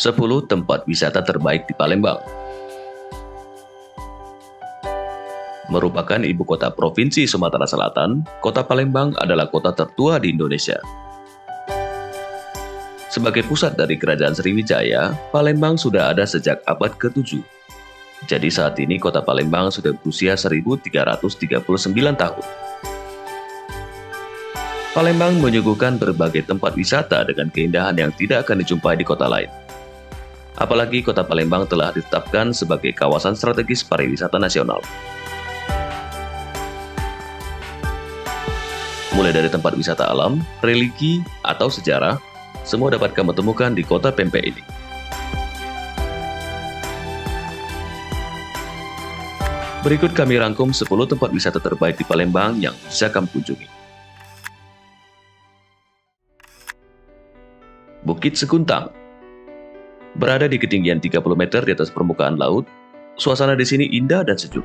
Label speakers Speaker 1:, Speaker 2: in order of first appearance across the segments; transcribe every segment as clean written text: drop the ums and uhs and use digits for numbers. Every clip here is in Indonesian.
Speaker 1: 10 tempat wisata terbaik di Palembang. Merupakan ibu kota Provinsi Sumatera Selatan, Kota Palembang adalah kota tertua di Indonesia. Sebagai pusat dari Kerajaan Sriwijaya, Palembang sudah ada sejak abad ke-7. Jadi saat ini Kota Palembang sudah berusia 1339 tahun. Palembang menyuguhkan berbagai tempat wisata dengan keindahan yang tidak akan dijumpai di kota lain. Apalagi Kota Palembang telah ditetapkan sebagai kawasan strategis pariwisata nasional. Mulai dari tempat wisata alam, religi, atau sejarah, semua dapat kamu temukan di kota pempek ini. Berikut kami rangkum 10 tempat wisata terbaik di Palembang yang bisa kamu kunjungi. Bukit Seguntang. Berada di ketinggian 30 meter di atas permukaan laut, suasana di sini indah dan sejuk.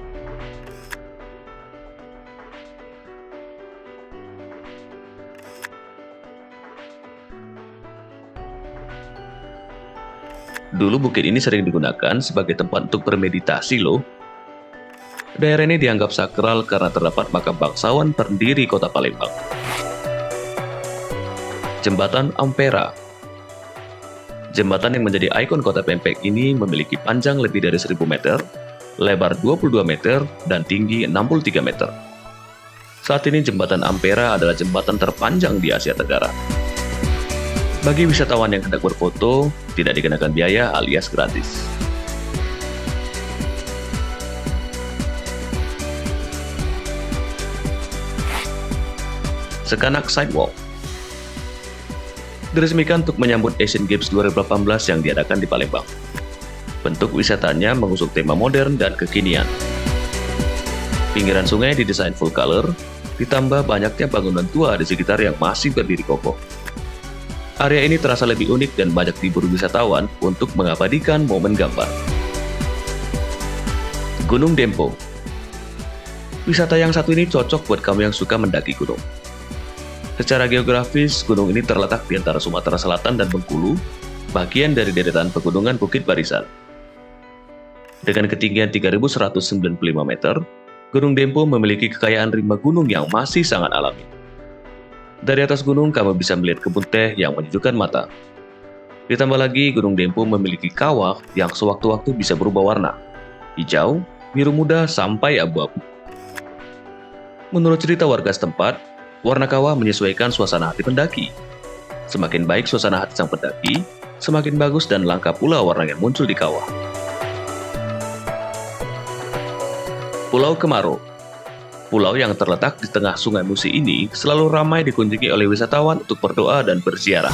Speaker 1: Dulu bukit ini sering digunakan sebagai tempat untuk bermeditasi loh. Daerah ini dianggap sakral karena terdapat makam bangsawan pendiri kota Palembang. Jembatan Ampera. Jembatan yang menjadi ikon kota pempek ini memiliki panjang lebih dari 1000 meter, lebar 22 meter, dan tinggi 63 meter. Saat ini jembatan Ampera adalah jembatan terpanjang di Asia Tenggara. Bagi wisatawan yang hendak berfoto, tidak dikenakan biaya alias gratis. Sekanak Sidewalk. Diresmikan untuk menyambut Asian Games 2018 yang diadakan di Palembang. Bentuk wisatanya mengusung tema modern dan kekinian. Pinggiran sungai didesain full color, ditambah banyaknya bangunan tua di sekitar yang masih berdiri kokoh. Area ini terasa lebih unik dan banyak diburu wisatawan untuk mengabadikan momen gambar. Gunung Dempo. Wisata yang satu ini cocok buat kamu yang suka mendaki gunung. Secara geografis, gunung ini terletak di antara Sumatera Selatan dan Bengkulu, bagian dari deretan pegunungan Bukit Barisan. Dengan ketinggian 3.195 meter, Gunung Dempo memiliki kekayaan rimba gunung yang masih sangat alami. Dari atas gunung, kamu bisa melihat kebun teh yang menyejukkan mata. Ditambah lagi, Gunung Dempo memiliki kawah yang sewaktu-waktu bisa berubah warna. Hijau, biru muda, sampai abu-abu. Menurut cerita warga setempat, warna kawah menyesuaikan suasana hati pendaki. Semakin baik suasana hati sang pendaki, semakin bagus dan langka pula warna yang muncul di kawah. Pulau Kemaro. Pulau yang terletak di tengah Sungai Musi ini selalu ramai dikunjungi oleh wisatawan untuk berdoa dan berziarah.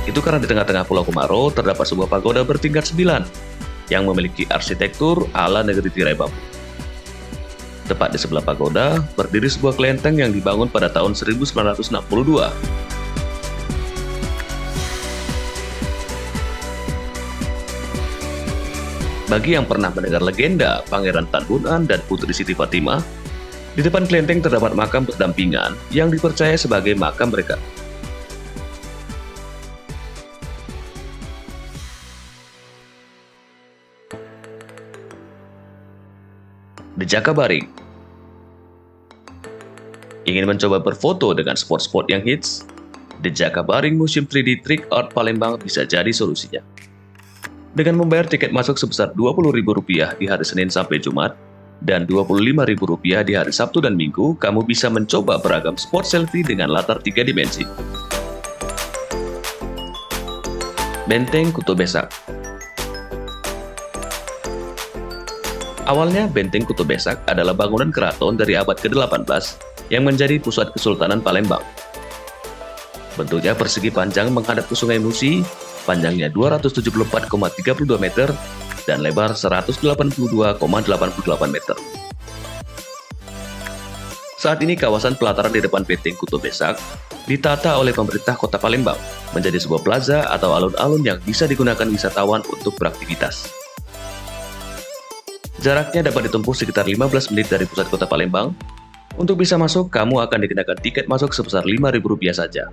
Speaker 1: Itu karena di tengah-tengah Pulau Kemaro terdapat sebuah pagoda bertingkat 9 yang memiliki arsitektur ala negeri tirai bambu. Tepat di sebelah pagoda berdiri sebuah kelenteng yang dibangun pada tahun 1962. Bagi yang pernah mendengar legenda Pangeran Tan Bun An dan Putri Siti Fatimah, di depan kelenteng terdapat makam berdampingan yang dipercaya sebagai makam mereka. The Jakabaring. Ingin mencoba berfoto dengan spot-spot yang hits? The Jakabaring Museum 3D Trick Art Palembang bisa jadi solusinya. Dengan membayar tiket masuk sebesar Rp20.000 di hari Senin sampai Jumat, dan Rp25.000 di hari Sabtu dan Minggu, kamu bisa mencoba beragam spot selfie dengan latar 3 dimensi. Benteng Kuto Besak. Awalnya, Benteng Kuto Besak adalah bangunan keraton dari abad ke-18 yang menjadi pusat Kesultanan Palembang. Bentuknya persegi panjang menghadap ke Sungai Musi, panjangnya 274,32 meter, dan lebar 182,88 meter. Saat ini kawasan pelataran di depan Benteng Kuto Besak ditata oleh pemerintah Kota Palembang menjadi sebuah plaza atau alun-alun yang bisa digunakan wisatawan untuk beraktivitas. Jaraknya dapat ditempuh sekitar 15 menit dari pusat Kota Palembang. Untuk bisa masuk, kamu akan dikenakan tiket masuk sebesar Rp5.000 saja.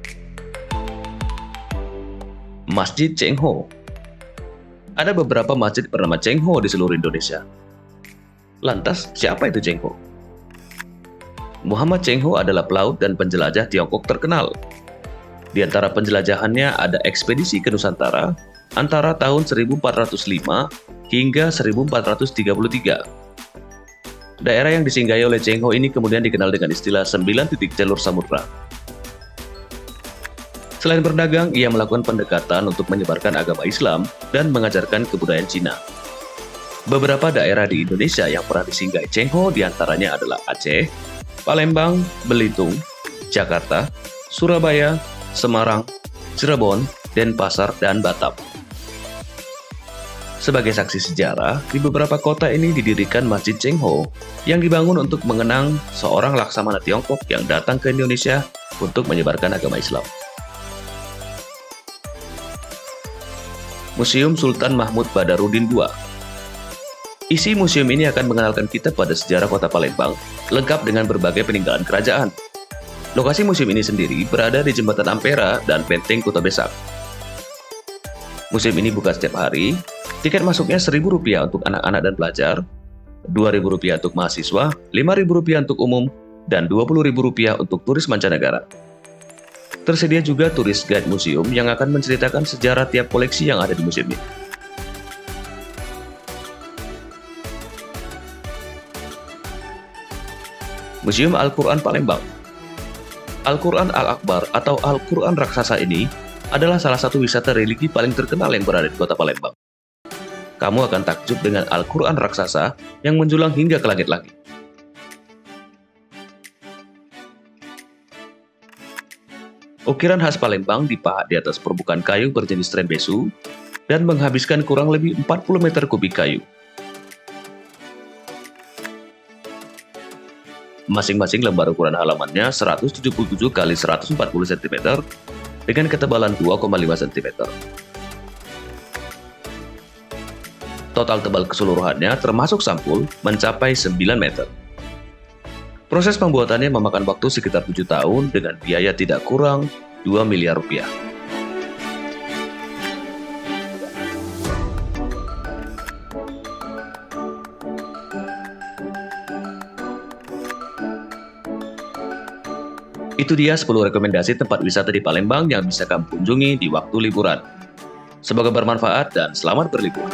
Speaker 1: Masjid Cheng Ho. Ada beberapa masjid bernama Cheng Ho di seluruh Indonesia. Lantas, siapa itu Cheng Ho? Muhammad Cheng Ho adalah pelaut dan penjelajah Tiongkok terkenal. Di antara penjelajahannya ada ekspedisi ke Nusantara antara tahun 1405 hingga 1433. Daerah yang disinggahi oleh Cheng Ho ini kemudian dikenal dengan istilah 9 titik jalur samudra. Selain berdagang, ia melakukan pendekatan untuk menyebarkan agama Islam dan mengajarkan kebudayaan Cina. Beberapa daerah di Indonesia yang pernah disinggahi Cheng Ho diantaranya adalah Aceh, Palembang, Belitung, Jakarta, Surabaya, Semarang, Cirebon, Denpasar, dan Batam. Sebagai saksi sejarah, di beberapa kota ini didirikan Masjid Cheng Ho yang dibangun untuk mengenang seorang laksamana Tiongkok yang datang ke Indonesia untuk menyebarkan agama Islam. Museum Sultan Mahmud Badarudin II. Isi museum ini akan mengenalkan kita pada sejarah kota Palembang, lengkap dengan berbagai peninggalan kerajaan. Lokasi museum ini sendiri berada di Jembatan Ampera dan Benteng Kota Besak. Museum ini buka setiap hari. Tiket masuknya Rp1.000 untuk anak-anak dan pelajar, Rp2.000 untuk mahasiswa, Rp5.000 untuk umum, dan Rp20.000 untuk turis mancanegara. Tersedia juga turis guide museum yang akan menceritakan sejarah tiap koleksi yang ada di museum ini. Museum Al-Quran Palembang. Al-Quran Al-Akbar atau Al-Quran Raksasa ini adalah salah satu wisata religi paling terkenal yang berada di kota Palembang. Kamu akan takjub dengan Al-Quran Raksasa yang menjulang hingga ke langit-langit. Ukiran khas Palembang dipahat di atas permukaan kayu berjenis trembesu dan menghabiskan kurang lebih 40 meter kubik kayu. Masing-masing lembar ukuran halamannya 177 x 140 cm dengan ketebalan 2,5 cm. Total tebal keseluruhannya termasuk sampul mencapai 9 meter. Proses pembuatannya memakan waktu sekitar 7 tahun dengan biaya tidak kurang Rp2 miliar. Itu dia 10 rekomendasi tempat wisata di Palembang yang bisa kamu kunjungi di waktu liburan. Semoga bermanfaat dan selamat berlibur.